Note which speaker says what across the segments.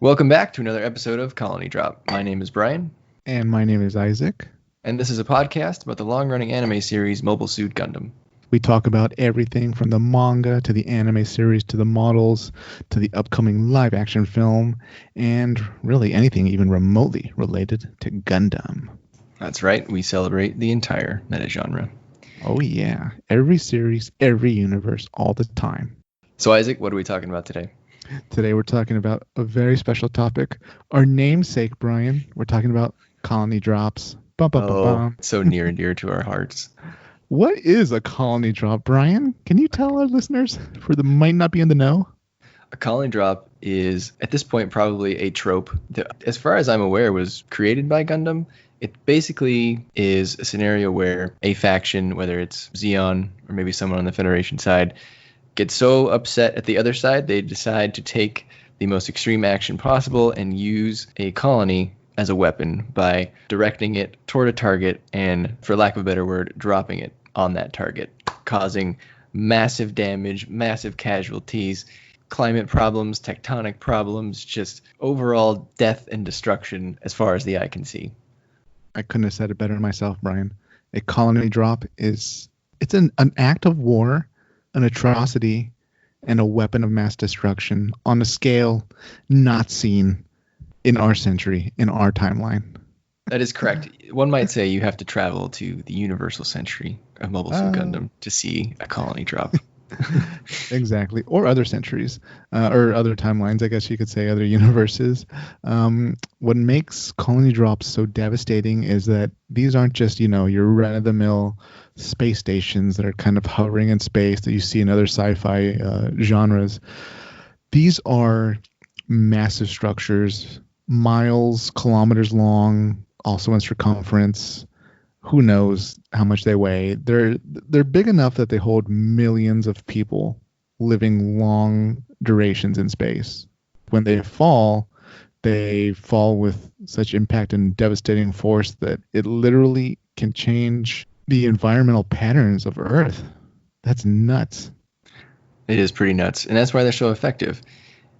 Speaker 1: Welcome back to another episode of Colony Drop. My name is Brian,
Speaker 2: And my name is Isaac.
Speaker 1: and this is a podcast about the long-running anime series Mobile Suit Gundam.
Speaker 2: We talk about everything from the manga to the anime series to the models to the upcoming live action film and really anything even remotely related to Gundam.
Speaker 1: That's right, we celebrate the entire meta genre.
Speaker 2: Oh yeah, every series, every universe, all the time.
Speaker 1: So Isaac, what are we talking about today?
Speaker 2: Today we're talking about a very special topic, our namesake, Brian. We're talking about colony drops. Bum, bum, bum, bum.
Speaker 1: So near and dear to our hearts.
Speaker 2: What is a colony drop, Brian? Can you tell our listeners for the might not be in the know?
Speaker 1: A colony drop is, at this point, probably a trope that, as far as I'm aware, was created by Gundam. It basically is a scenario where a faction, whether it's Zeon or maybe someone on the Federation side, gets so upset at the other side, they decide to take the most extreme action possible and use a colony as a weapon by directing it toward a target and, for lack of a better word, dropping it on that target, causing massive damage, massive casualties, climate problems, tectonic problems, just overall death and destruction as far as the eye can see.
Speaker 2: I couldn't have said it better myself, Brian. A colony drop it's an act of war, an atrocity, and a weapon of mass destruction on a scale not seen in our century, in our timeline.
Speaker 1: That is correct. One might say you have to travel to the universal century of Mobile Suit Gundam to see a colony drop.
Speaker 2: Exactly. Or other centuries, or other timelines, I guess you could say, other universes. What makes colony drops so devastating is that these aren't just, your run-of-the-mill space stations that are kind of hovering in space that you see in other sci-fi genres. These are massive structures, miles, kilometers long, also in circumference. Who knows how much they weigh? They're big enough that they hold millions of people living long durations in space. When they fall with such impact and devastating force that it literally can change the environmental patterns of Earth. That's nuts.
Speaker 1: It is pretty nuts, and that's why they're so effective.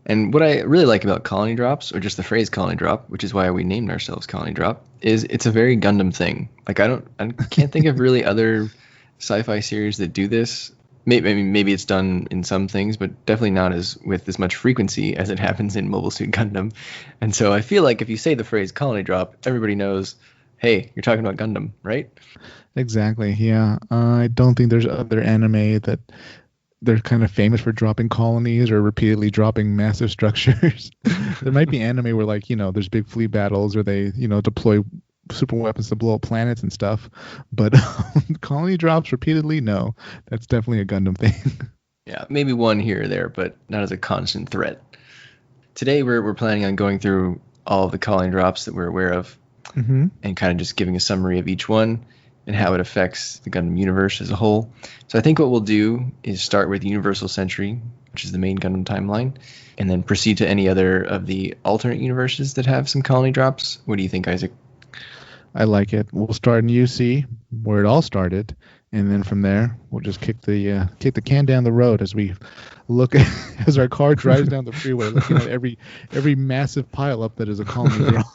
Speaker 1: And what I really like about colony drops, or just the phrase colony drop, which is why we named ourselves Colony Drop, is it's a very Gundam thing. Like I can't think of really other sci-fi series that do this. Maybe it's done in some things, but definitely not with as much frequency as it happens in Mobile Suit Gundam. And so I feel like if you say the phrase colony drop, everybody knows, hey, you're talking about Gundam, right?
Speaker 2: Exactly. Yeah. I don't think there's other anime that they're kind of famous for dropping colonies or repeatedly dropping massive structures. There might be anime where there's big fleet battles or they, deploy super weapons to blow up planets and stuff. But colony drops repeatedly, no, that's definitely a Gundam thing.
Speaker 1: Yeah, maybe one here or there, but not as a constant threat. Today we're planning on going through all of the colony drops that we're aware of and kind of just giving a summary of each one and how it affects the Gundam universe as a whole. So I think what we'll do is start with Universal Century, which is the main Gundam timeline, and then proceed to any other of the alternate universes that have some colony drops. What do you think, Isaac?
Speaker 2: I like it. We'll start in UC, where it all started, and then from there, we'll just kick the can down the road as we look at, as our car drives down the freeway, looking at every massive pileup that is a colony drop.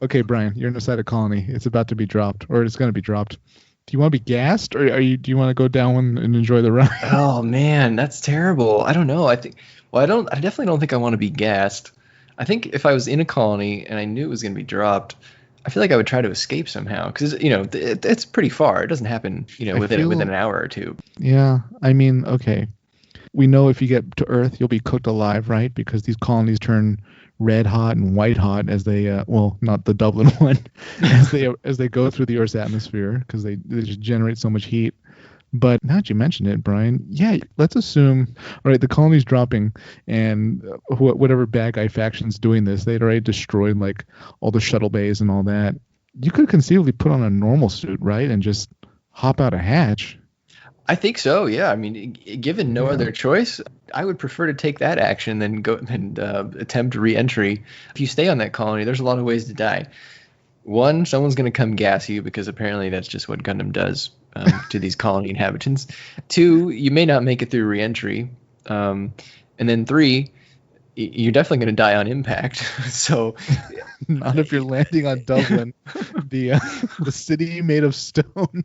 Speaker 2: Okay, Brian, you're inside a colony. It's about to be dropped, or it's going to be dropped. Do you want to be gassed, or do you want to go down and enjoy the ride?
Speaker 1: Oh man, that's terrible. I don't know. I definitely don't think I want to be gassed. I think if I was in a colony and I knew it was going to be dropped, I feel like I would try to escape somehow because it's pretty far. It doesn't happen within an hour or two.
Speaker 2: Yeah, I mean, okay. We know if you get to Earth, you'll be cooked alive, right? Because these colonies turn red hot and white hot as they not the Dublin one, as they go through the Earth's atmosphere because they just generate so much heat. But now that you mentioned it, Brian, yeah, let's assume, all right, the colony's dropping and whatever bad guy faction's doing this, they'd already destroyed like all the shuttle bays and all that. You could conceivably put on a normal suit, right, and just hop out a hatch.
Speaker 1: I think so, yeah. I mean, given no other choice, I would prefer to take that action than go and attempt re-entry. If you stay on that colony, there's a lot of ways to die. One, someone's going to come gas you because apparently that's just what Gundam does to these colony inhabitants. Two, you may not make it through re-entry. And then three, you're definitely going to die on impact. So
Speaker 2: not if you're landing on Dublin, the city made of stone.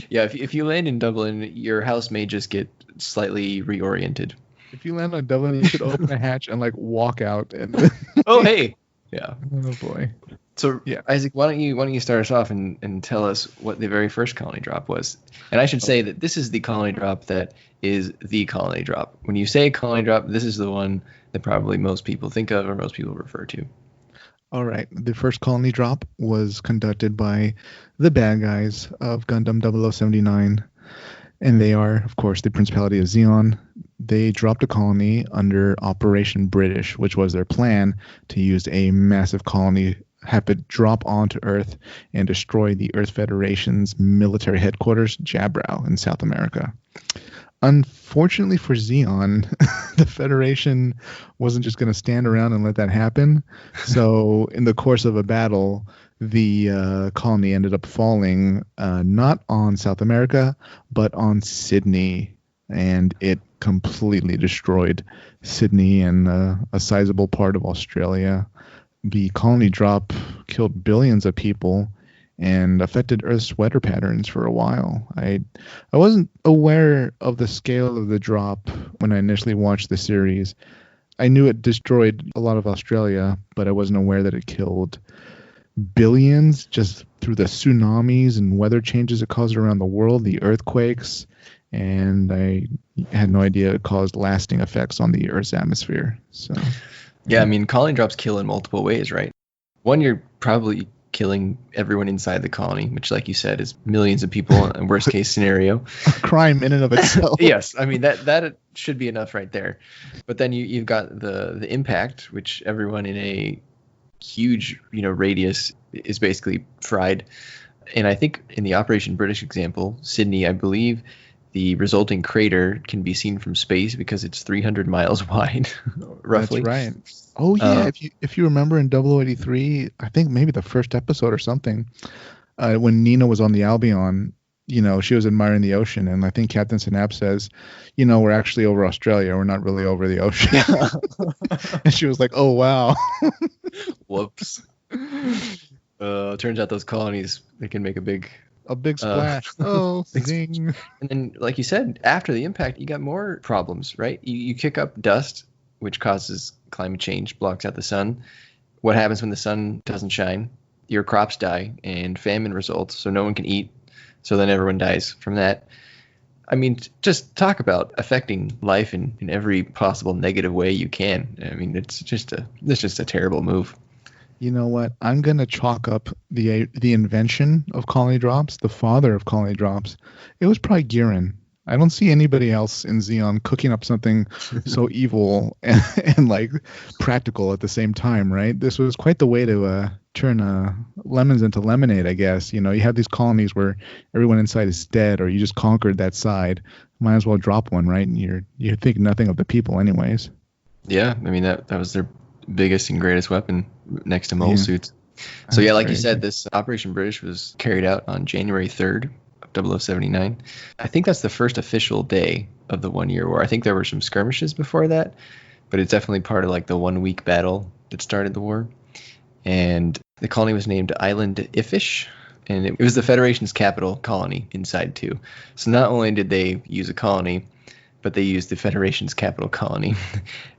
Speaker 1: Yeah, if you land in Dublin, your house may just get slightly reoriented.
Speaker 2: If you land on Dublin, you should open a hatch and like walk out. And
Speaker 1: oh, hey. Yeah.
Speaker 2: Oh boy.
Speaker 1: So yeah, Isaac, why don't you start us off and tell us what the very first colony drop was? And I should say that this is the colony drop that is the colony drop. When you say colony drop, this is the one that probably most people think of or most people refer to.
Speaker 2: All right. The first colony drop was conducted by the bad guys of Gundam 0079. And they are, of course, the Principality of Zeon. They dropped a colony under Operation British, which was their plan to use a massive colony, have it drop onto Earth and destroy the Earth Federation's military headquarters, Jabrau, in South America. Unfortunately for Zeon, the Federation wasn't just going to stand around and let that happen. So in the course of a battle, the colony ended up falling not on South America, but on Sydney. And it completely destroyed Sydney and a sizable part of Australia. The colony drop killed billions of people and affected Earth's weather patterns for a while. I wasn't aware of the scale of the drop when I initially watched the series. I knew it destroyed a lot of Australia, but I wasn't aware that it killed billions just through the tsunamis and weather changes it caused around the world, the earthquakes, and I had no idea it caused lasting effects on the Earth's atmosphere. So,
Speaker 1: yeah, I mean, colony drops kill in multiple ways, right? One, you're probably killing everyone inside the colony, which, like you said, is millions of people in worst case scenario.
Speaker 2: A crime in and of itself.
Speaker 1: Yes, I mean that should be enough right there. But then you've got the impact, which everyone in a huge radius is basically fried. And I think in the Operation British example, Sydney, I believe the resulting crater can be seen from space because it's 300 miles wide, roughly.
Speaker 2: That's right. Oh, yeah. If you remember in 0083, I think maybe the first episode or something, when Nina was on the Albion, she was admiring the ocean. And I think Captain Synapse says, we're actually over Australia. We're not really over the ocean. And she was like, oh, wow.
Speaker 1: Whoops. Turns out those colonies, they can make a big
Speaker 2: splash. Zing.
Speaker 1: And then, like you said, after the impact, you got more problems, right? You kick up dust, which causes climate change, blocks out the sun. What happens when the sun doesn't shine? Your crops die and famine results, so no one can eat. So then everyone dies from that. I mean, just talk about affecting life in every possible negative way you can. I mean, it's just a terrible move.
Speaker 2: You know what? I'm going to chalk up the invention of colony drops, the father of colony drops. It was probably Gihren. I don't see anybody else in Zeon cooking up something so evil and like practical at the same time, right? This was quite the way to turn lemons into lemonade, I guess. You have these colonies where everyone inside is dead, or you just conquered that side. Might as well drop one, right? And you think nothing of the people anyways.
Speaker 1: Yeah, I mean, that was their biggest and greatest weapon next to mole suits. So yeah, like you said, this Operation British was carried out on January 3rd of 0079. I think that's the first official day of the 1 year war. I think there were some skirmishes before that, but it's definitely part of like the 1 week battle that started the war. And the colony was named Island Ifish, and it was the Federation's capital colony inside too. So not only did they use a colony, but they used the Federation's capital colony.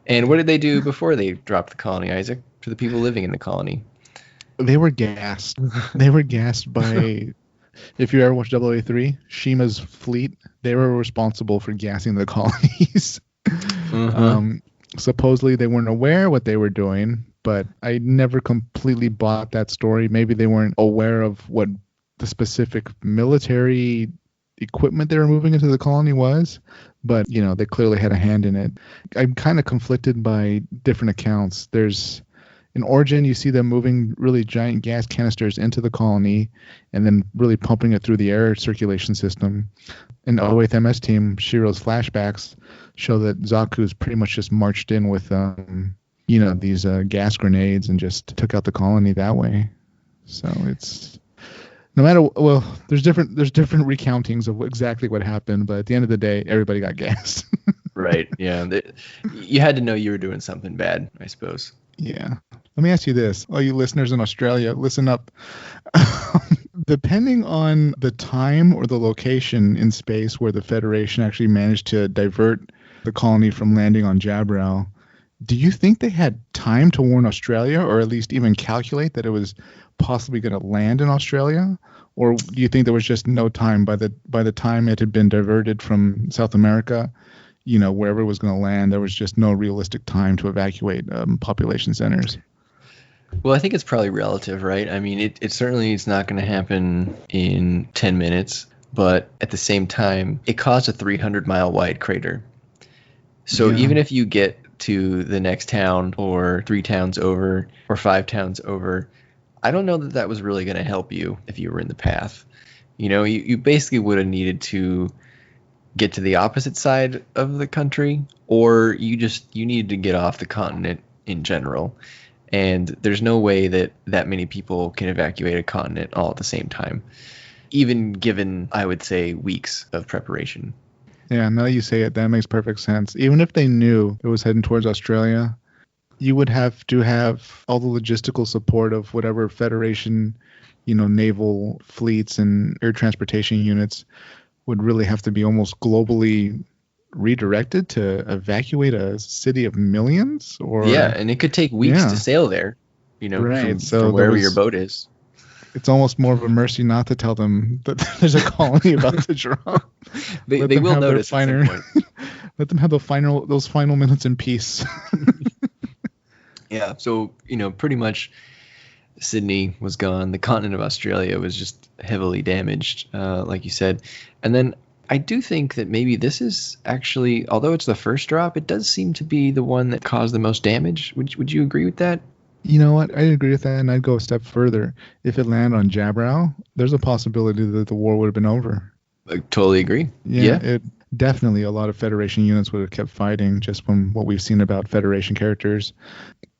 Speaker 1: And what did they do before they dropped the colony, Isaac, to the people living in the colony?
Speaker 2: They were gassed. They were gassed by, if you ever watched 083, Shima's fleet, they were responsible for gassing the colonies. Supposedly they weren't aware what they were doing, but I never completely bought that story. Maybe they weren't aware of what the specific military equipment they were moving into the colony was, but they clearly had a hand in it. I'm kind of conflicted by different accounts. There's in Origin, you see them moving really giant gas canisters into the colony and then really pumping it through the air circulation system. In the 08th MS team, Shiro's flashbacks show that Zaku's pretty much just marched in with these gas grenades and just took out the colony that way. So it's no matter, well, there's different recountings of exactly what happened, but at the end of the day, everybody got gassed.
Speaker 1: Right. Yeah. You had to know you were doing something bad, I suppose.
Speaker 2: Yeah. Let me ask you this. All you listeners in Australia, listen up. Depending on the time or the location in space where the Federation actually managed to divert the colony from landing on Jabral, do you think they had time to warn Australia, or at least even calculate that it was possibly going to land in Australia? Or do you think there was just no time by the time it had been diverted from South America, wherever it was going to land, there was just no realistic time to evacuate population centers?
Speaker 1: Well, I think it's probably relative, right? I mean, it certainly is not going to happen in 10 minutes, but at the same time, it caused a 300-mile wide crater. So even if you get to the next town or 3 towns over or 5 towns over, I don't know that was really going to help you if you were in the path. You basically would have needed to get to the opposite side of the country, or you needed to get off the continent in general. And there's no way that many people can evacuate a continent all at the same time, even given, I would say, weeks of preparation.
Speaker 2: Yeah, now that you say it, that makes perfect sense. Even if they knew it was heading towards Australia, you would have to have all the logistical support of whatever Federation, naval fleets and air transportation units would really have to be almost globally redirected to evacuate a city of millions. Or
Speaker 1: and it could take weeks to sail there,
Speaker 2: right.
Speaker 1: from wherever your boat is.
Speaker 2: It's almost more of a mercy not to tell them that there's a colony about to drop.
Speaker 1: they will notice at some point.
Speaker 2: Let them have those final minutes in peace.
Speaker 1: Yeah, so pretty much Sydney was gone. The continent of Australia was just heavily damaged, like you said. And then I do think that maybe this is actually, although it's the first drop, it does seem to be the one that caused the most damage. Would you agree with that?
Speaker 2: You know what? I agree with that, and I'd go a step further. If it landed on Jabral, there's a possibility that the war would have been over.
Speaker 1: I totally agree. Yeah.
Speaker 2: It definitely, a lot of Federation units would have kept fighting, just from what we've seen about Federation characters.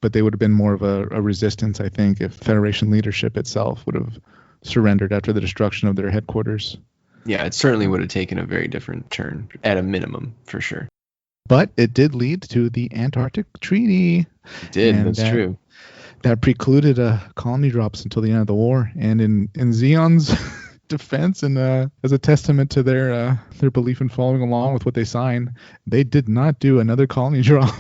Speaker 2: But they would have been more of a resistance, I think, if Federation leadership itself would have surrendered after the destruction of their headquarters.
Speaker 1: Yeah, it certainly would have taken a very different turn, at a minimum, for sure.
Speaker 2: But it did lead to the Antarctic Treaty.
Speaker 1: It did, and that's true.
Speaker 2: That precluded colony drops until the end of the war. And in Zeon's defense, and as a testament to their belief in following along with what they signed, they did not do another colony drop.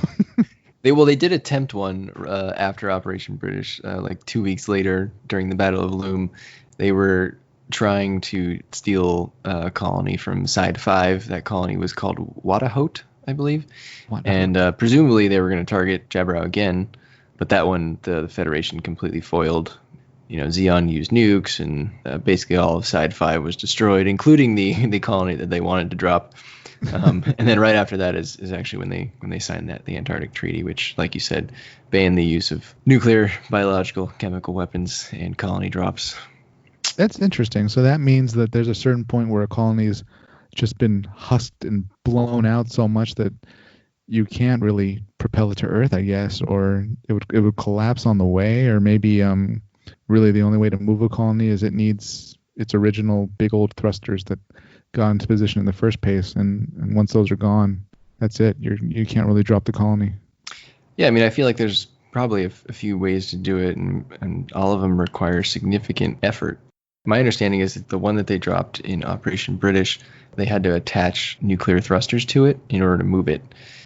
Speaker 1: They did attempt one after Operation British, like 2 weeks later during the Battle of Loom. They were trying to steal a colony from Side 5. That colony was called Wadahote, I believe. And presumably they were going to target Jabra again, but that one the Federation completely foiled. Zeon used nukes, and basically all of Side 5 was destroyed, including the colony that they wanted to drop. And then right after that is actually when they signed the Antarctic Treaty, which, like you said, banned the use of nuclear, biological, chemical weapons, and colony drops.
Speaker 2: That's interesting. So that means that there's a certain point where a colony's just been husked and blown out so much that you can't really propel it to Earth, I guess, or it would collapse on the way, or maybe really the only way to move a colony is it needs its original big old thrusters that got into position in the first place, and once those are gone, that's it. You can't really drop the colony.
Speaker 1: Yeah, I mean, I feel like there's probably a few ways to do it, and all of them require significant effort. My understanding is that the one that they dropped in Operation British, they had to attach nuclear thrusters to it in order to move it.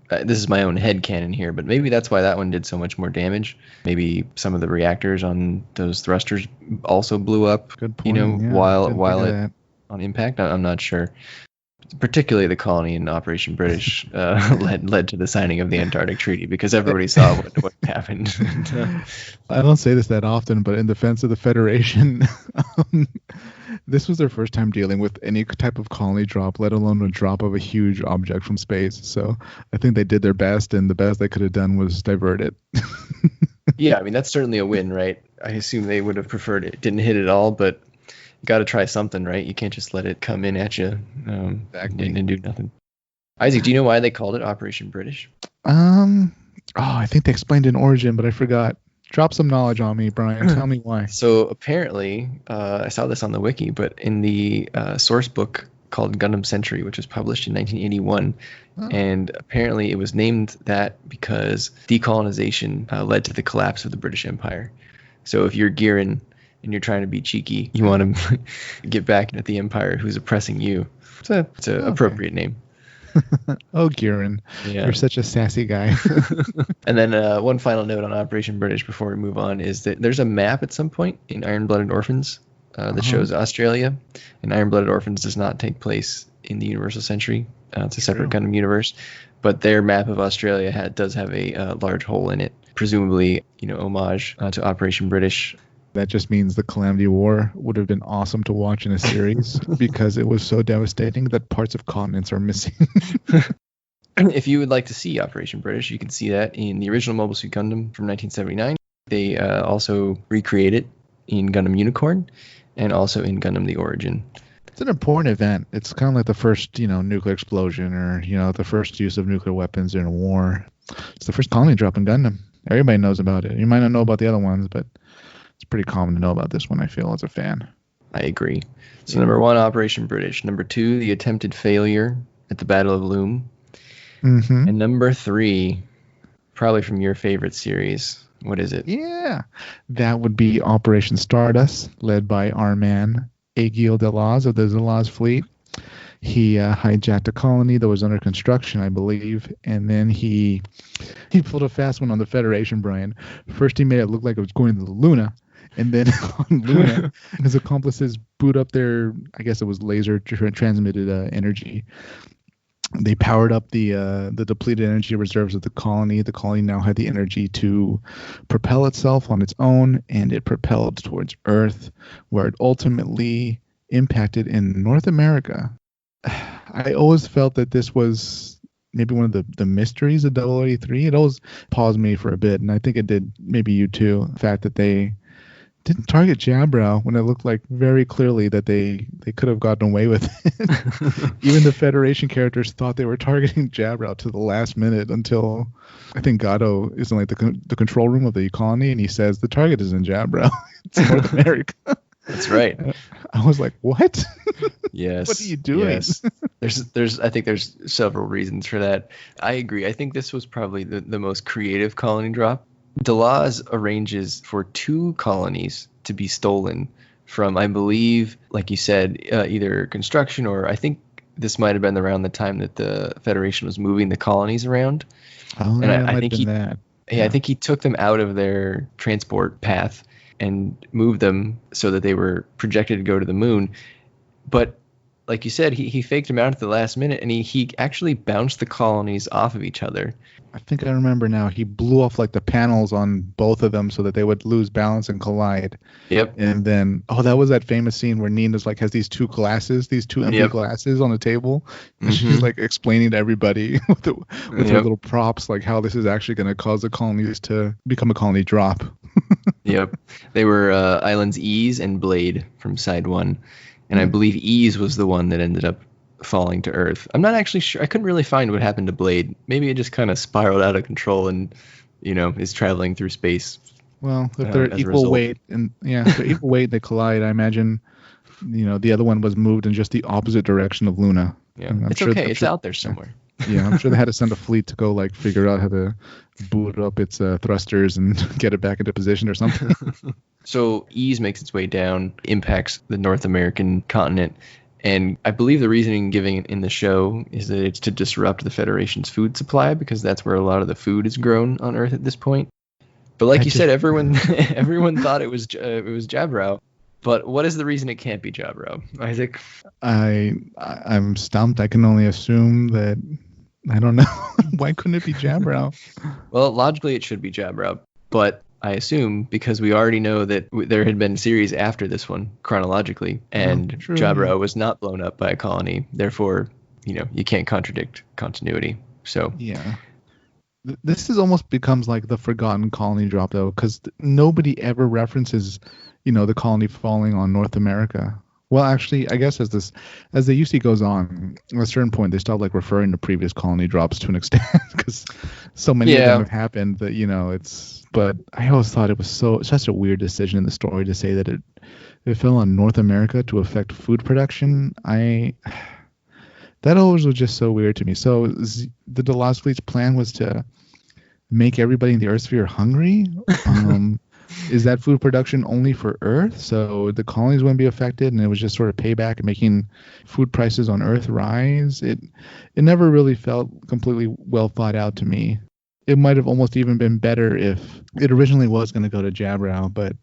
Speaker 1: This is my own headcanon here, but maybe that's why that one did so much more damage. Maybe some of the reactors on those thrusters also blew up.
Speaker 2: Good point.
Speaker 1: While it on impact. I'm not sure. Particularly the colony in Operation British led to the signing of the Antarctic Treaty, because everybody saw what happened.
Speaker 2: I don't say this that often, but in defense of the Federation, this was their first time dealing with any type of colony drop, let alone a drop of a huge object from space. So I think they did their best, and the best they could have done was divert it.
Speaker 1: Yeah, I mean, that's certainly a win, right? I assume they would have preferred it didn't hit at all, but got to try something, right? You can't just let it come in at you
Speaker 2: Exactly.
Speaker 1: and do nothing. Isaac, do you know why they called it Operation British?
Speaker 2: I think they explained in Origin, but I forgot. Drop some knowledge on me, Brian. Tell me why.
Speaker 1: So apparently, I saw this on the wiki, but in the source book called Gundam Century, which was published in 1981.
Speaker 2: Oh.
Speaker 1: And apparently it was named that because decolonization led to the collapse of the British Empire. So if you're Gihren and you're trying to be cheeky, you want to get back at the Empire who's oppressing you. It's an appropriate name.
Speaker 2: Oh, Gihren.
Speaker 1: Yeah.
Speaker 2: You're such a sassy guy.
Speaker 1: And then one final note on Operation British before we move on is that there's a map at some point in Iron-Blooded Orphans that shows Australia. And Iron-Blooded Orphans does not take place in the Universal Century. It's a separate Gundam universe. But their map of Australia does have a large hole in it, presumably, homage to Operation British.
Speaker 2: That just means the Calamity War would have been awesome to watch in a series because it was so devastating that parts of continents are missing.
Speaker 1: If you would like to see Operation British, you can see that in the original Mobile Suit Gundam from 1979. They also recreate it in Gundam Unicorn and also in Gundam The Origin.
Speaker 2: It's an important event. It's kind of like the first, nuclear explosion or, the first use of nuclear weapons in a war. It's the first colony drop in Gundam. Everybody knows about it. You might not know about the other ones, but it's pretty common to know about this one, I feel, as a fan.
Speaker 1: I agree. So number 1, Operation British. Number 2, the attempted failure at the Battle of Loom.
Speaker 2: Mm-hmm.
Speaker 1: And number 3, probably from your favorite series. What is it?
Speaker 2: Yeah. That would be Operation Stardust, led by our man, Aegil Delaz of the Delaz fleet. He hijacked a colony that was under construction, I believe, and then he pulled a fast one on the Federation, Brian. First, he made it look like it was going to the Luna, and then on Luna, his accomplices boot up their, I guess it was laser transmitted energy. They powered up the depleted energy reserves of the colony. The colony now had the energy to propel itself on its own, and it propelled towards Earth, where it ultimately impacted in North America. I always felt that this was maybe one of the mysteries of 0083. It always paused me for a bit, and I think it did maybe you too. The fact that they didn't target Jabra when it looked like very clearly that they could have gotten away with it. Even the Federation characters thought they were targeting Jabra to the last minute until I think Gato is in like the control room of the colony, and he says the target is in Jabra. It's North America.
Speaker 1: That's right.
Speaker 2: I was like, what?
Speaker 1: Yes.
Speaker 2: What are you doing?
Speaker 1: Yes. I think there's several reasons for that. I agree. I think this was probably the most creative colony drop. Delaz arranges for 2 colonies to be stolen from, I believe, like you said, either construction or I think this might have been around the time that the Federation was moving the colonies around.
Speaker 2: Oh,
Speaker 1: and
Speaker 2: yeah,
Speaker 1: I think I think he took them out of their transport path and moved them so that they were projected to go to the moon. But like you said, he faked them out at the last minute, and he actually bounced the colonies off of each other.
Speaker 2: I think I remember now. He blew off like the panels on both of them so that they would lose balance and collide.
Speaker 1: Yep.
Speaker 2: And then, that was that famous scene where Nina's like has these 2 glasses, these 2 empty glasses on the table. And she's like explaining to everybody with her little props, like how this is actually going to cause the colonies to become a colony drop.
Speaker 1: Yep. They were Islands Ease and Blade from side 1. And I believe Ease was the one that ended up falling to Earth. I'm not actually sure. I couldn't really find what happened to Blade. Maybe it just kind of spiraled out of control and, is traveling through space.
Speaker 2: Well, if they're equal weight if they're equal weight, they collide. I imagine, the other one was moved in just the opposite direction of Luna.
Speaker 1: Yeah, it's okay. It's out there somewhere.
Speaker 2: Yeah, I'm sure they had to send a fleet to go figure out how to boot up its thrusters and get it back into position or something.
Speaker 1: So Ease makes its way down, impacts the North American continent, and I believe the reasoning given in the show is that it's to disrupt the Federation's food supply because that's where a lot of the food is grown on Earth at this point. But like you said, everyone thought it was Jabra. But what is the reason it can't be Jabra, Isaac?
Speaker 2: I'm stumped. I can only assume that. I don't know. Why couldn't it be Jabra?
Speaker 1: Well, logically it should be Jabra, but I assume because we already know that there had been a series after this one chronologically, and Jabra was not blown up by a colony. Therefore, you can't contradict continuity. So
Speaker 2: yeah. This almost becomes like the forgotten colony drop, though, because nobody ever references, the colony falling on North America. Well, actually, I guess as the UC goes on, at a certain point, they start referring to previous colony drops to an extent because so many of them have happened that it's. But I always thought it was such a weird decision in the story to say that it fell on North America to affect food production. That always was just so weird to me. So the Delaz fleet's plan was to make everybody in the Earth sphere hungry. Is that food production only for Earth? So the colonies wouldn't be affected, and it was just sort of payback and making food prices on Earth rise. It never really felt completely well thought out to me. It might have almost even been better if it originally was going to go to Jabrow, but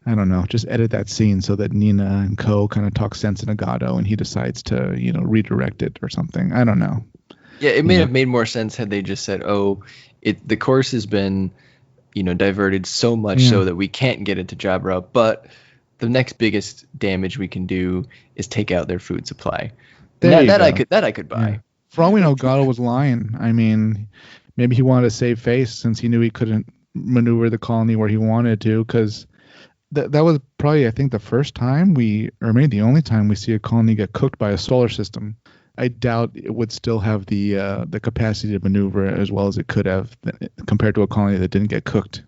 Speaker 2: I don't know. Just edit that scene so that Nina and Co kind of talk sense in Agato, and he decides to redirect it or something. I don't know.
Speaker 1: Yeah, it may have made more sense had they just said, "Oh, the course has been." Diverted so much so that we can't get into Jabra, but the next biggest damage we can do is take out their food supply. That I could buy.
Speaker 2: Yeah. For all we know, Gato was lying. I mean, maybe he wanted to save face since he knew he couldn't maneuver the colony where he wanted to, because that was probably, I think, the first time or maybe the only time we see a colony get cooked by a solar system. I doubt it would still have the capacity to maneuver as well as it could have compared to a colony that didn't get cooked.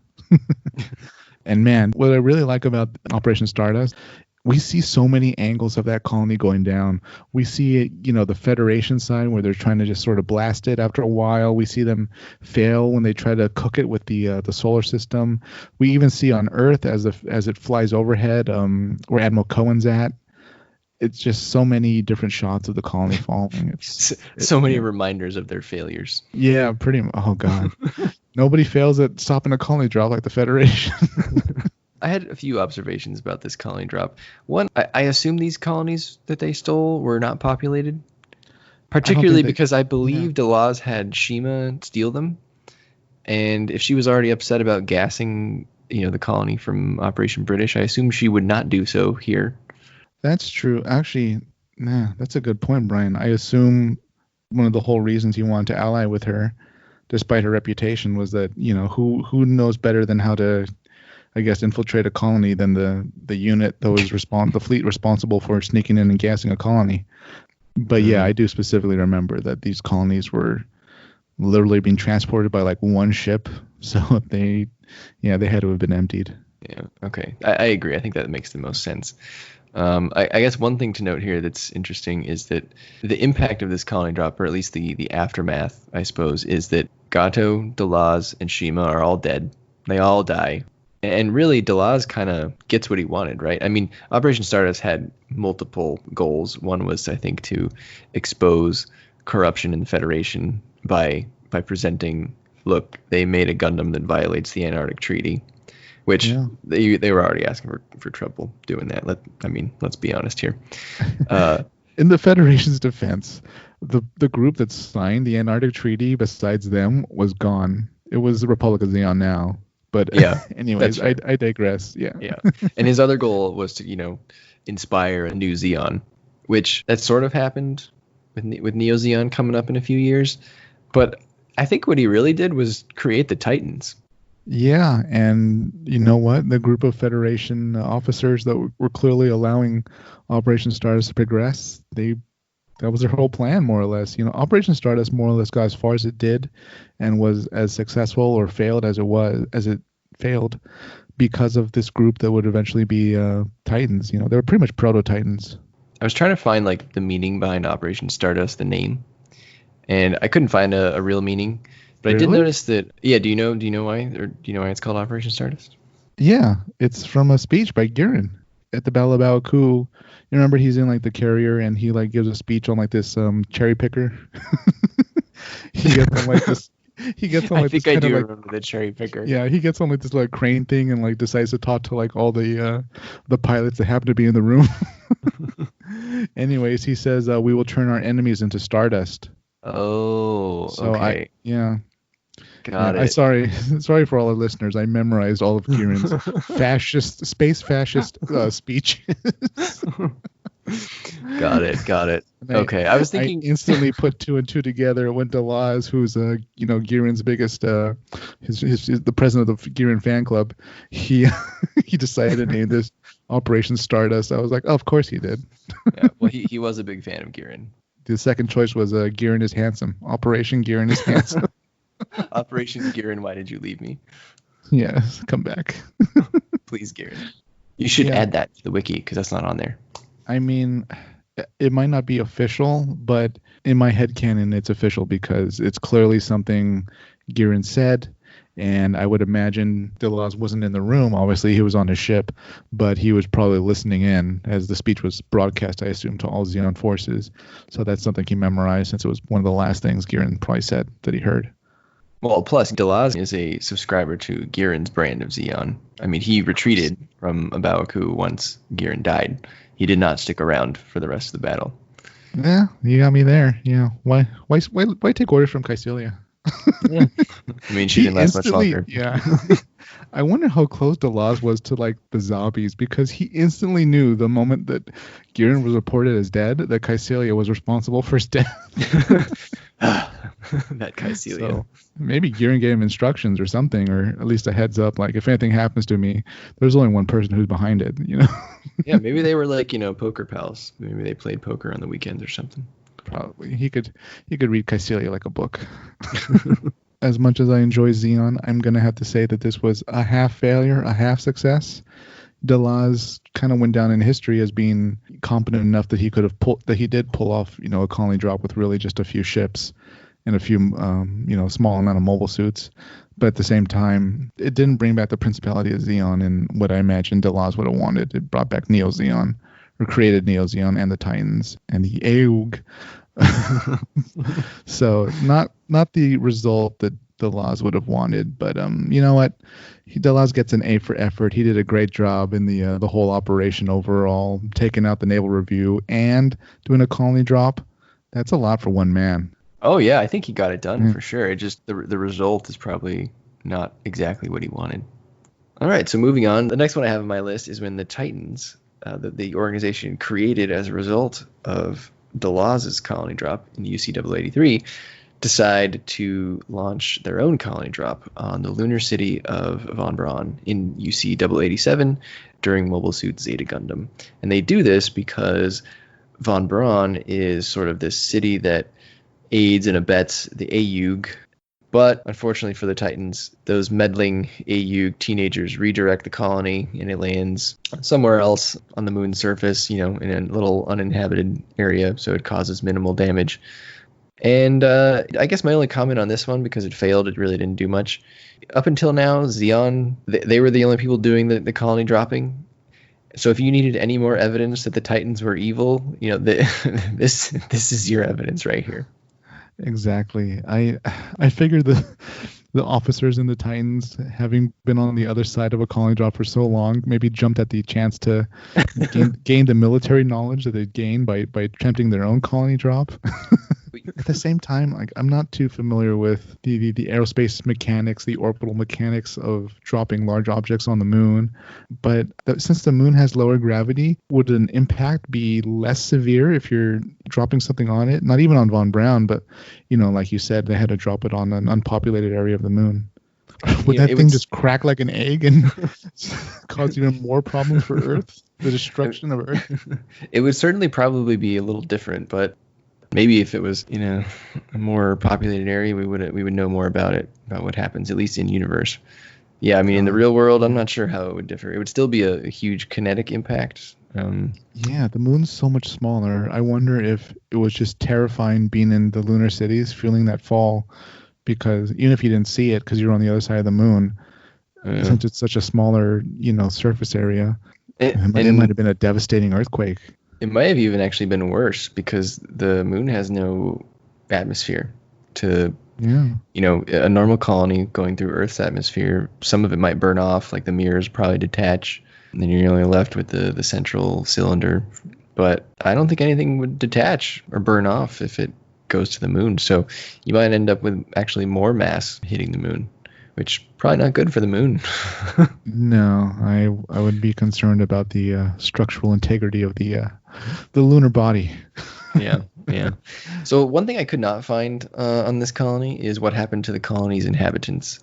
Speaker 2: And man, what I really like about Operation Stardust, we see so many angles of that colony going down. We see it, the Federation side where they're trying to just sort of blast it after a while. We see them fail when they try to cook it with the solar system. We even see on Earth as it flies overhead, where Admiral Cohen's at. It's just so many different shots of the colony falling.
Speaker 1: So many reminders of their failures.
Speaker 2: Yeah, pretty much. Oh, God. Nobody fails at stopping a colony drop like the Federation.
Speaker 1: I had a few observations about this colony drop. One, I assume these colonies that they stole were not populated, particularly because I believe Delaz had Shima steal them. And if she was already upset about gassing, the colony from Operation British, I assume she would not do so here.
Speaker 2: That's true. Actually, that's a good point, Brian. I assume one of the whole reasons he wanted to ally with her, despite her reputation, was that, who knows better than how to, I guess, infiltrate a colony than the unit that was the fleet responsible for sneaking in and gassing a colony. But yeah, I do specifically remember that these colonies were literally being transported by like one ship. So they had to have been emptied.
Speaker 1: Yeah. Okay. I agree. I think that makes the most sense. I guess one thing to note here that's interesting is that the impact of this colony drop, or at least the aftermath, I suppose, is that Gato, Delaz, and Shima are all dead. They all die. And really, Delaz kind of gets what he wanted, right? I mean, Operation Stardust had multiple goals. One was, I think, to expose corruption in the Federation by presenting, look, they made a Gundam that violates the Antarctic Treaty. Which they were already asking for trouble doing that. Let's be honest here.
Speaker 2: In the Federation's defense, the group that signed the Antarctic Treaty besides them was gone. It was the Republic of Zeon now. But anyways, right. I digress. Yeah.
Speaker 1: And his other goal was to, inspire a new Zeon, which that sort of happened with Neo Zeon coming up in a few years. But I think what he really did was create the Titans.
Speaker 2: Yeah, and you know what? The group of Federation officers that were clearly allowing Operation Stardust to progress, that was their whole plan, more or less. Operation Stardust more or less got as far as it did and was as successful or failed as it failed because of this group that would eventually be Titans. They were pretty much proto-Titans.
Speaker 1: I was trying to find the meaning behind Operation Stardust, the name, and I couldn't find a real meaning. But really? I did notice that. Yeah, do you know why? Or do you know why it's called Operation Stardust?
Speaker 2: Yeah, it's from a speech by Gihren at the Battle of Baoku. You remember he's in the carrier and he gives a speech on this cherry picker. He gets on this. He gets on
Speaker 1: I think I do remember the cherry picker.
Speaker 2: Yeah, he gets on this crane thing and decides to talk to all the pilots that happen to be in the room. Anyways, he says we will turn our enemies into stardust.
Speaker 1: Oh,
Speaker 2: so
Speaker 1: okay. Got it.
Speaker 2: Sorry for all our listeners. I memorized all of Gihren's space fascist speeches.
Speaker 1: Got it. Okay, I was thinking.
Speaker 2: I instantly put two and two together. Went to Laz, who's Gihren's biggest, the president of the Gihren fan club. He decided to name this Operation Stardust. I was like, oh, of course he did.
Speaker 1: Yeah, well, he was a big fan of Gihren.
Speaker 2: The second choice was Gihren is handsome. Operation Gihren is handsome.
Speaker 1: Operation Gihren, why did you leave me?
Speaker 2: Yes, come back.
Speaker 1: Please, Gihren. You should add that to the wiki because that's not on there.
Speaker 2: I mean, it might not be official, but in my headcanon, it's official because it's clearly something Gihren said. And I would imagine Delaz wasn't in the room. Obviously, he was on his ship, but he was probably listening in as the speech was broadcast, I assume, to all Xeon forces. So that's something he memorized since it was one of the last things Gihren probably said that he heard.
Speaker 1: Well, plus, Delaz is a subscriber to Giren's brand of Xeon. I mean, he retreated from Abawaku once Gihren died. He did not stick around for the rest of the battle.
Speaker 2: Yeah, you got me there. Yeah, why take orders from Kycilia?
Speaker 1: Yeah. I mean, she didn't last much longer.
Speaker 2: Yeah. I wonder how close Delaz was to like the zombies, because he instantly knew the moment that Gihren was reported as dead that Kycilia was responsible for his death.
Speaker 1: That Kycilia.
Speaker 2: So maybe Gihren gave him instructions or something, or at least a heads up, like if anything happens to me, there's only one person who's behind it, you know?
Speaker 1: Yeah, maybe they were like, poker pals. Maybe they played poker on the weekends or something.
Speaker 2: Probably. He could read Kycilia like a book. As much as I enjoy Xeon, I'm going to have to say that this was a half failure, a half success. Delaz kind of went down in history as being competent enough that he did pull off, a colony drop with really just a few ships and a few, small amount of mobile suits. But at the same time, it didn't bring back the Principality of Xeon and what I imagine Delaz would have wanted. It brought back Neo Xeon, or created Neo Xeon and the Titans and the Aeug. So not the result that Delaz would have wanted, but you know what? Delaz gets an A for effort. He did a great job in the whole operation overall, taking out the Naval Review and doing a colony drop. That's a lot for one man.
Speaker 1: Oh yeah, I think he got it done for sure. It just the result is probably not exactly what he wanted. All right, so moving on. The next one I have on my list is when the Titans, the organization created as a result of Delaz's colony drop in UC-083, decide to launch their own colony drop on the lunar city of Von Braun in UC-087 during Mobile Suit Zeta Gundam. And they do this because Von Braun is sort of this city that aids and abets the Aeug. But unfortunately for the Titans, those meddling Aeug teenagers redirect the colony, and it lands somewhere else on the moon's surface, in a little uninhabited area, so it causes minimal damage. And I guess my only comment on this one, because it failed, it really didn't do much. Up until now, Xeon, they were the only people doing the colony dropping. So if you needed any more evidence that the Titans were evil, this is your evidence right here.
Speaker 2: Exactly. I figured the officers in the Titans, having been on the other side of a colony drop for so long, maybe jumped at the chance to gain the military knowledge that they'd gained by attempting their own colony drop. At the same time, like, I'm not too familiar with the aerospace mechanics, the orbital mechanics of dropping large objects on the moon. But since the moon has lower gravity, would an impact be less severe if you're dropping something on it? Not even on Von Braun, but, like you said, they had to drop it on an unpopulated area of the moon. Would that thing just crack like an egg and cause even more problems for Earth? The destruction of Earth?
Speaker 1: It would certainly probably be a little different, but maybe if it was, a more populated area, we would know more about what happens, at least in universe. Yeah, I mean, in the real world, I'm not sure how it would differ. It would still be a huge kinetic impact.
Speaker 2: Yeah, the moon's so much smaller. I wonder if it was just terrifying being in the lunar cities, feeling that fall, because even if you didn't see it because you're on the other side of the moon, since it's such a smaller, surface area, it might have been a devastating earthquake.
Speaker 1: It might have even actually been worse because the moon has no atmosphere to, a normal colony going through Earth's atmosphere. Some of it might burn off, like the mirrors probably detach, and then you're only left with the central cylinder. But I don't think anything would detach or burn off if it goes to the moon. So you might end up with actually more mass hitting the moon, which probably not good for the moon.
Speaker 2: No, I would be concerned about the structural integrity of the lunar body.
Speaker 1: Yeah. So one thing I could not find on this colony is what happened to the colony's inhabitants.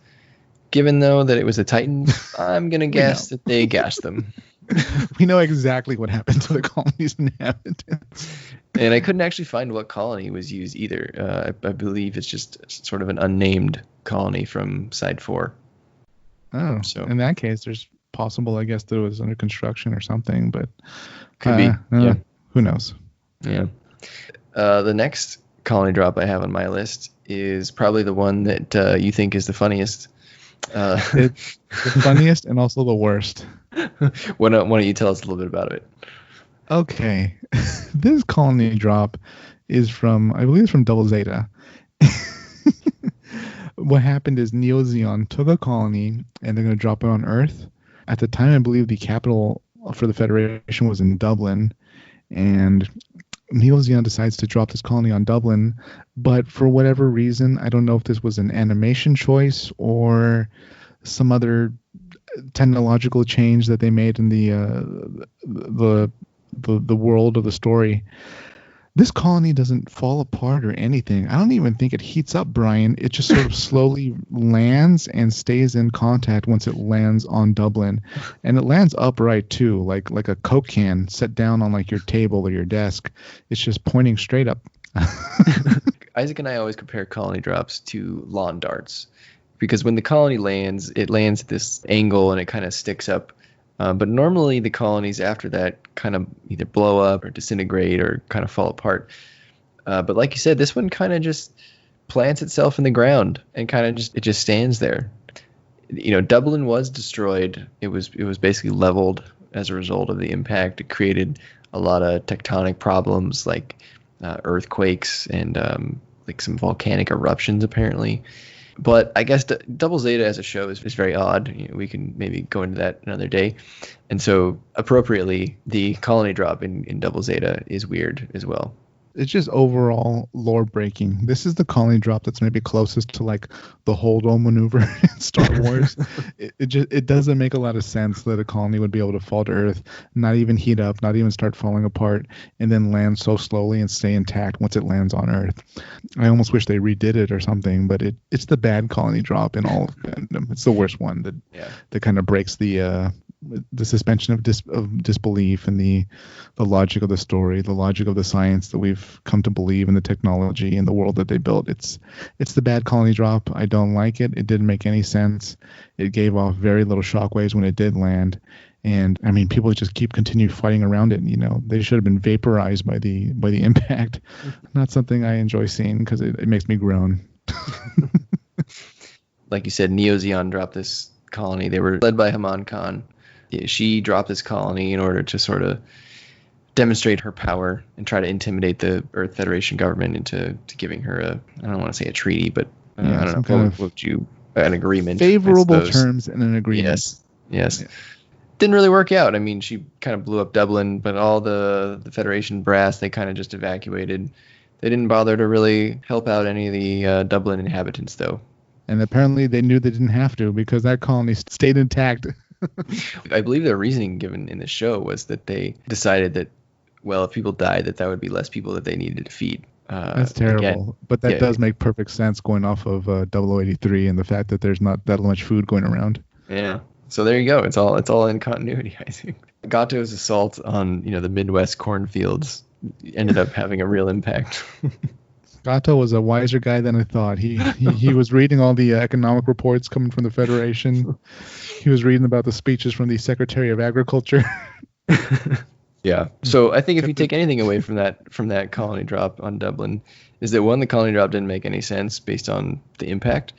Speaker 1: Given, though, that it was the Titans, I'm going to guess that they gassed them.
Speaker 2: We know exactly what happened to the colony's inhabitants.
Speaker 1: And I couldn't actually find what colony was used either. I believe it's just sort of an unnamed colony from Side 4.
Speaker 2: Oh, so in that case, there's possible, I guess, that it was under construction or something, but
Speaker 1: could be. Yeah.
Speaker 2: Who knows?
Speaker 1: Yeah. The next colony drop I have on my list is probably the one that you think is the funniest.
Speaker 2: It's the funniest and also the worst.
Speaker 1: Why don't you tell us a little bit about it?
Speaker 2: Okay. This colony drop is from, I believe it's from Double Zeta. What happened is Neo Zeon took a colony and they're going to drop it on Earth. At the time, I believe the capital for the Federation was in Dublin. And Neo Zeon decides to drop this colony on Dublin. But for whatever reason, I don't know if this was an animation choice or some other technological change that they made in the world of the story. This colony doesn't fall apart or anything. I don't even think it heats up, Brian. It just sort of slowly lands and stays in contact once it lands on Dublin. And it lands upright too, like a Coke can set down on like your table or your desk. It's just pointing straight up.
Speaker 1: Isaac and I always compare colony drops to lawn darts, because when the colony lands, it lands at this angle and it kind of sticks up. But normally the colonies after that kind of either blow up or disintegrate or kind of fall apart. But like you said, this one kind of just plants itself in the ground and kind of just stands there. Dublin was destroyed. It was basically leveled as a result of the impact. It created a lot of tectonic problems like earthquakes and like some volcanic eruptions apparently. But I guess Double Zeta as a show is very odd. We can maybe go into that another day. And so appropriately, the colony drop in Double Zeta is weird as well.
Speaker 2: It's just overall lore breaking. This is the colony drop that's maybe closest to like the Holdo maneuver in Star Wars. It doesn't make a lot of sense that a colony would be able to fall to Earth, not even heat up, not even start falling apart, and then land so slowly and stay intact once it lands on Earth. I almost wish they redid it or something, but it's the bad colony drop in all of Gundam. It's the worst one that kind of breaks the suspension of disbelief and the logic of the story, the logic of the science that we've come to believe in, the technology and the world that they built. It's the bad colony drop. I don't like it. It didn't make any sense. It gave off very little shockwaves when it did land. And I mean, people just continue fighting around it. They should have been vaporized by the impact. Not something I enjoy seeing because it makes me groan.
Speaker 1: Like you said, Neo Zeon dropped this colony. They were led by Haman Khan. She dropped this colony in order to sort of demonstrate her power and try to intimidate the Earth Federation government into giving her I don't want to say a treaty, but I don't know, an agreement.
Speaker 2: Favorable terms and an agreement.
Speaker 1: Yes. Yeah. Didn't really work out. I mean, she kind of blew up Dublin, but all the Federation brass, they kind of just evacuated. They didn't bother to really help out any of the Dublin inhabitants, though.
Speaker 2: And apparently they knew they didn't have to because that colony stayed intact.
Speaker 1: I believe the reasoning given in the show was that they decided that, well, if people died, that would be less people that they needed to feed.
Speaker 2: That's terrible. Again, but that does make perfect sense going off of 0083 and the fact that there's not that much food going around.
Speaker 1: Yeah. So there you go. It's all in continuity, I think. Gato's assault on the Midwest cornfields ended up having a real impact.
Speaker 2: Gato was a wiser guy than I thought. He was reading all the economic reports coming from the Federation. He was reading about the speeches from the Secretary of Agriculture.
Speaker 1: Yeah. So I think if you take anything away from that colony drop on Dublin, is that one, the colony drop didn't make any sense based on the impact,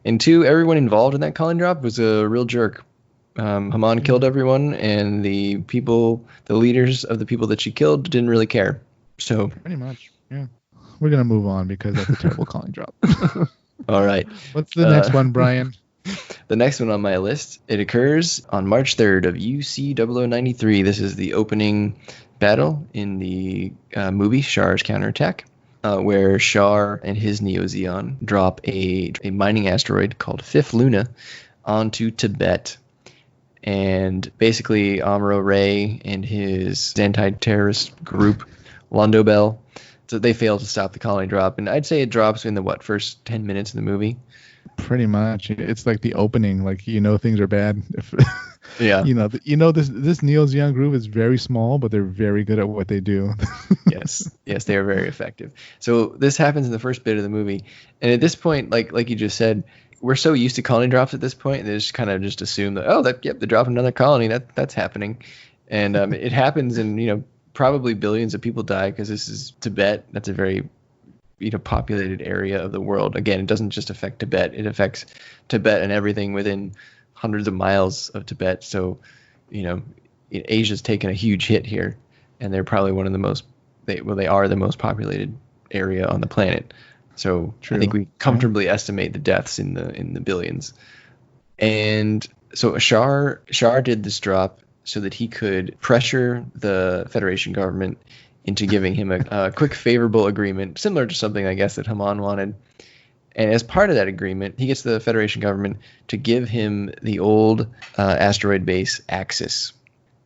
Speaker 1: and two, everyone involved in that colony drop was a real jerk. Haman killed everyone, and the leaders of the people that she killed didn't really care. So
Speaker 2: pretty much, yeah. We're going to move on because that's a terrible calling drop.
Speaker 1: All right.
Speaker 2: What's the next one, Brian?
Speaker 1: The next one on my list, it occurs on March 3rd of UC 0093. This is the opening battle in the movie Char's Counterattack, where Char and his Neo Zeon drop a mining asteroid called Fifth Luna onto Tibet. And basically, Amuro Ray and his anti-terrorist group, Londo Bell, so they fail to stop the colony drop. And I'd say it drops in the first 10 minutes of the movie.
Speaker 2: Pretty much. It's like the opening, like things are bad.
Speaker 1: Yeah.
Speaker 2: This Neo Zeon group is very small, but they're very good at what they do.
Speaker 1: Yes, they are very effective. So this happens in the first bit of the movie, and at this point, like you just said, we're so used to colony drops at this point, they just kind of just assume that they're dropping another colony. That's happening, and it happens in probably billions of people die because this is Tibet. That's a very populated area of the world. Again, it doesn't just affect Tibet. It affects Tibet and everything within hundreds of miles of Tibet. So, Asia's taken a huge hit here, and they're probably one of the most. They are the most populated area on the planet. So
Speaker 2: True.
Speaker 1: I think we comfortably estimate the deaths in the billions. And so Shar did this drop so that he could pressure the Federation government into giving him a quick favorable agreement, similar to something, I guess, that Haman wanted. And as part of that agreement, he gets the Federation government to give him the old asteroid base Axis.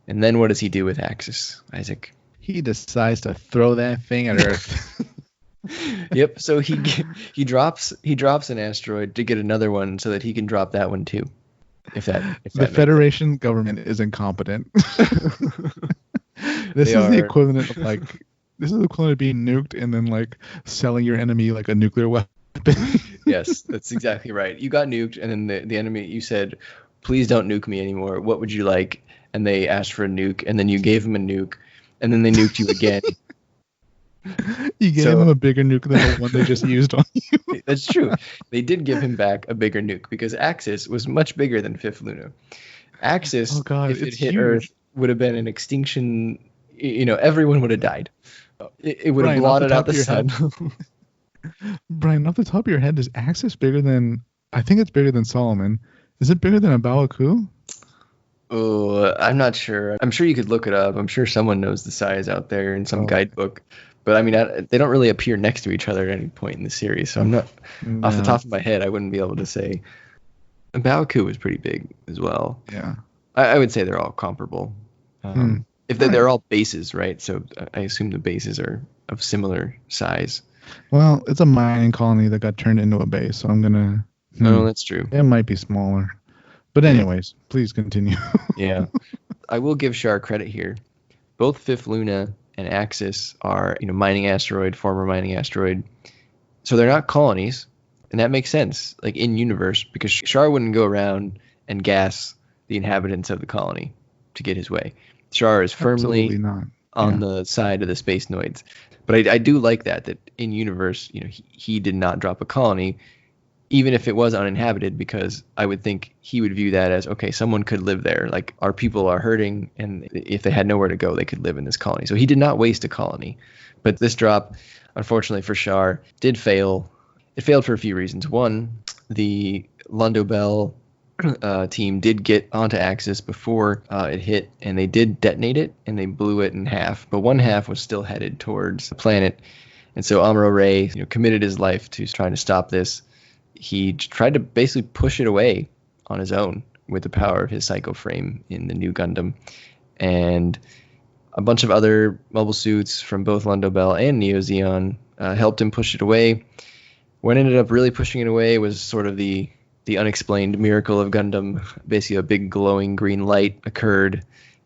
Speaker 1: And then what does he do with Axis, Isaac?
Speaker 2: He decides to throw that thing at Earth.
Speaker 1: Yep. So he drops an asteroid to get another one so that he can drop that one too. If
Speaker 2: the Federation government is incompetent. This is the equivalent of being nuked and then selling your enemy like a nuclear weapon.
Speaker 1: Yes, that's exactly right. You got nuked, and then the enemy, you said, "Please don't nuke me anymore. What would you like?" And they asked for a nuke, and then you gave them a nuke, and then they nuked you again.
Speaker 2: You gave him a bigger nuke than the one they just used on you.
Speaker 1: That's true. They did give him back a bigger nuke because Axis was much bigger than Fifth Luna. Axis, if it hit huge. Earth, would have been an extinction. Everyone would have died. It would have blotted out the sun.
Speaker 2: Brian, off the top of your head, is Axis bigger than... I think it's bigger than Solomon. Is it bigger than a Baoku?
Speaker 1: Oh, I'm not sure. I'm sure you could look it up. I'm sure someone knows the size out there in some guidebook. But I mean, they don't really appear next to each other at any point in the series. So I'm not... No. Off the top of my head, I wouldn't be able to say. Baoku was pretty big as well.
Speaker 2: Yeah.
Speaker 1: I would say they're all comparable. If they're all bases, right? So I assume the bases are of similar size.
Speaker 2: Well, it's a mining colony that got turned into a base, so I'm gonna.
Speaker 1: No, that's true.
Speaker 2: It might be smaller, but anyways, please continue.
Speaker 1: Yeah, I will give Shar credit here. Both Fifth Luna and Axis are, former mining asteroid, so they're not colonies, and that makes sense, like in universe, because Shar wouldn't go around and gas the inhabitants of the colony to get his way. Shar is firmly on the side of the space noids. But I do like that in universe, he did not drop a colony, even if it was uninhabited, because I would think he would view that as, okay, someone could live there. Like, our people are hurting, and if they had nowhere to go, they could live in this colony. So he did not waste a colony. But this drop, unfortunately for Shar, did fail. It failed for a few reasons. One, the Londo Bell team did get onto Axis before it hit, and they did detonate it, and they blew it in half. But one half was still headed towards the planet, and so Amuro Ray, committed his life to trying to stop this. He tried to basically push it away on his own with the power of his psycho frame in the new Gundam, and a bunch of other mobile suits from both Londo Bell and Neo Zeon helped him push it away. What ended up really pushing it away was sort of the unexplained miracle of Gundam. Basically, a big glowing green light occurred,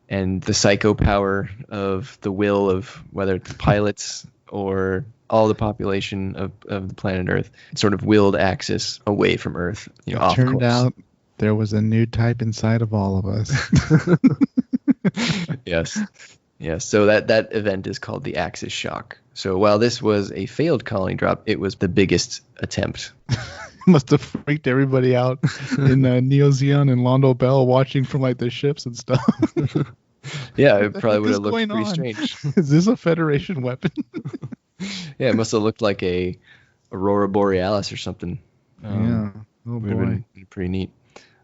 Speaker 1: and the psycho power of the will of whether it's pilots or all the population of the planet Earth sort of willed Axis away from Earth. Off
Speaker 2: turned
Speaker 1: course.
Speaker 2: Out there was a new type inside of all of us.
Speaker 1: Yes. So that event is called the Axis shock. So while this was a failed colony drop, it was the biggest attempt.
Speaker 2: Must have freaked everybody out in Neo Zeon and Londo Bell watching from the ships and stuff.
Speaker 1: Yeah, it probably would have looked pretty strange.
Speaker 2: Is this a Federation weapon?
Speaker 1: Yeah, it must have looked like a Aurora Borealis or something.
Speaker 2: Yeah. Oh boy.
Speaker 1: Been pretty neat.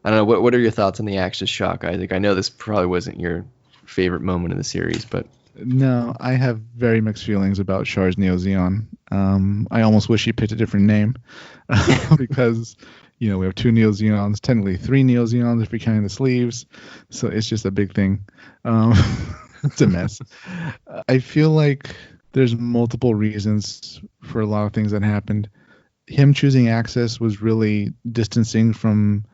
Speaker 1: I don't know. What are your thoughts on the Axis shock, Isaac? I know this probably wasn't your favorite moment in the series, but
Speaker 2: no, I have very mixed feelings about Shar's Neo Zeon. I almost wish he picked a different name because, we have 2 Neo Zeons, technically 3 Neo Zeons if you're counting the sleeves. So it's just a big thing. It's a mess. I feel like there's multiple reasons for a lot of things that happened. Him choosing Axis was really distancing from,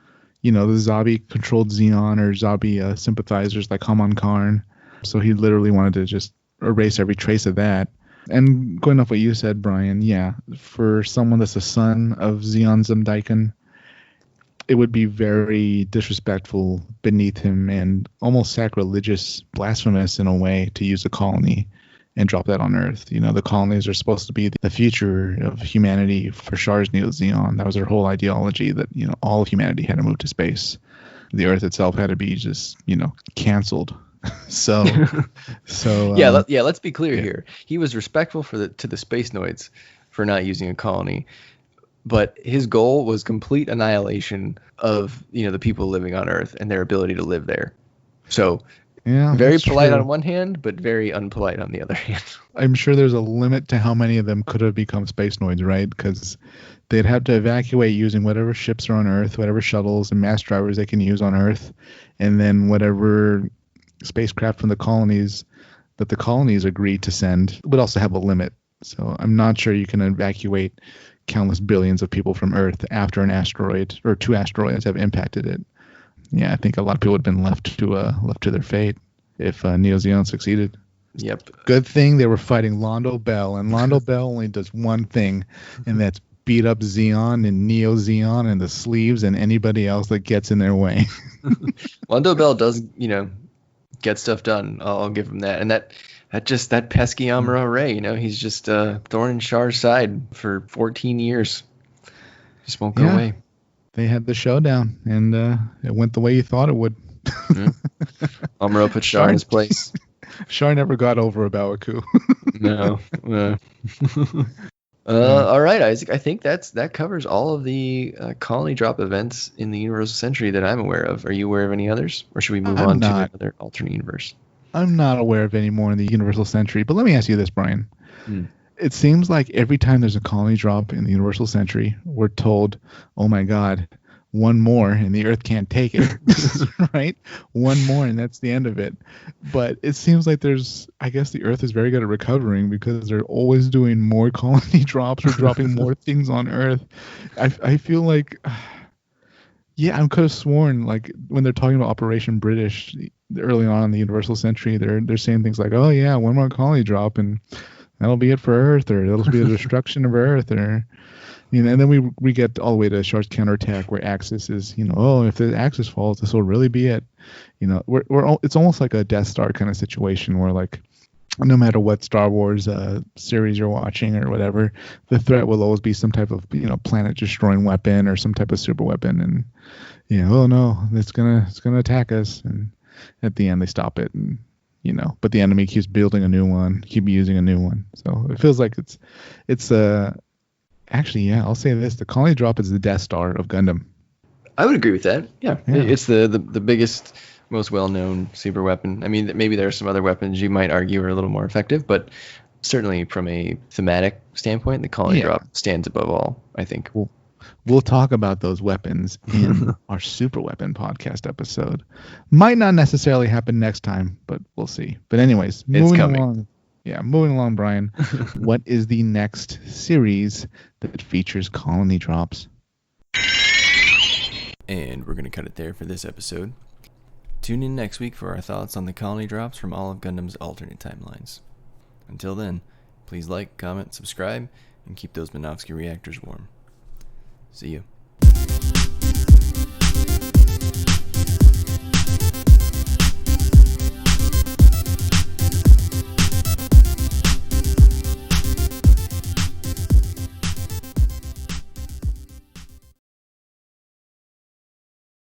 Speaker 2: the Zabi-controlled Zeon or Zabi sympathizers like Haman Karn. So he literally wanted to just erase every trace of that. And going off what you said, Brian, yeah, for someone that's a son of Zeon Zemdaiken, it would be very disrespectful beneath him and almost sacrilegious, blasphemous in a way to use a colony and drop that on Earth. The colonies are supposed to be the future of humanity for Char's Neo Zeon. That was their whole ideology, that all of humanity had to move to space. The Earth itself had to be just canceled. so
Speaker 1: let's be clear here. He was respectful to the Space Noids for not using a colony, but his goal was complete annihilation of the people living on Earth and their ability to live there. So very polite on one hand, but very unpolite on the other hand.
Speaker 2: I'm sure there's a limit to how many of them could have become Space Noids, right? Because they'd have to evacuate using whatever ships are on Earth, whatever shuttles and mass drivers they can use on Earth, and then whatever spacecraft from the colonies that the colonies agreed to send would also have a limit. So I'm not sure you can evacuate countless billions of people from Earth after an asteroid or 2 asteroids have impacted it. Yeah, I think a lot of people would have been left to their fate if Neo Zeon succeeded.
Speaker 1: Yep.
Speaker 2: Good thing they were fighting Londo Bell, and Londo Bell only does one thing, and that's beat up Zeon and Neo Zeon and the sleeves and anybody else that gets in their way.
Speaker 1: Londo Bell does, get stuff done. I'll give him that. And that pesky Amuro Ray, he's just thorn in Char's side for 14 years. Just won't go away.
Speaker 2: They had the showdown, and it went the way you thought it would.
Speaker 1: Amuro put Char in his place.
Speaker 2: Char never got over Abawaku.
Speaker 1: No. All right, Isaac. I think that covers all of the colony drop events in the Universal Century that I'm aware of. Are you aware of any others, or should we move on to another alternate universe?
Speaker 2: I'm not aware of any more in the Universal Century, but let me ask you this, Brian. It seems like every time there's a colony drop in the Universal Century, we're told, oh my God, one more and the Earth can't take it, right? One more and that's the end of it. But it seems like I guess the Earth is very good at recovering because they're always doing more colony drops or dropping more things on Earth. I feel like, I could have sworn like when they're talking about Operation British early on in the Universal Century, they're saying things like, oh yeah, one more colony drop and that'll be it for Earth, or it'll be the destruction of Earth, or and then we get all the way to Char's counterattack where Axis is, if the Axis falls, this will really be it. It's almost like a Death Star kind of situation where like no matter what Star Wars series you're watching or whatever, the threat will always be some type of planet destroying weapon or some type of super weapon, and oh no, it's gonna attack us, and at the end they stop it, and but the enemy keeps building a new one, keep using a new one. So it feels like it's actually, I'll say this: the colony drop is the Death Star of Gundam.
Speaker 1: I would agree with that. Yeah. It's the biggest, most well-known super weapon. I mean, maybe there are some other weapons you might argue are a little more effective, but certainly from a thematic standpoint, the colony drop stands above all, I think.
Speaker 2: We'll talk about those weapons in our super weapon podcast episode. Might not necessarily happen next time, but we'll see. But anyways, moving along, Brian. What is the next series that features colony drops?
Speaker 1: And we're going to cut it there for this episode. Tune in next week for our thoughts on the colony drops from all of Gundam's alternate timelines. Until then, please like, comment, subscribe, and keep those Minovsky reactors warm. See you.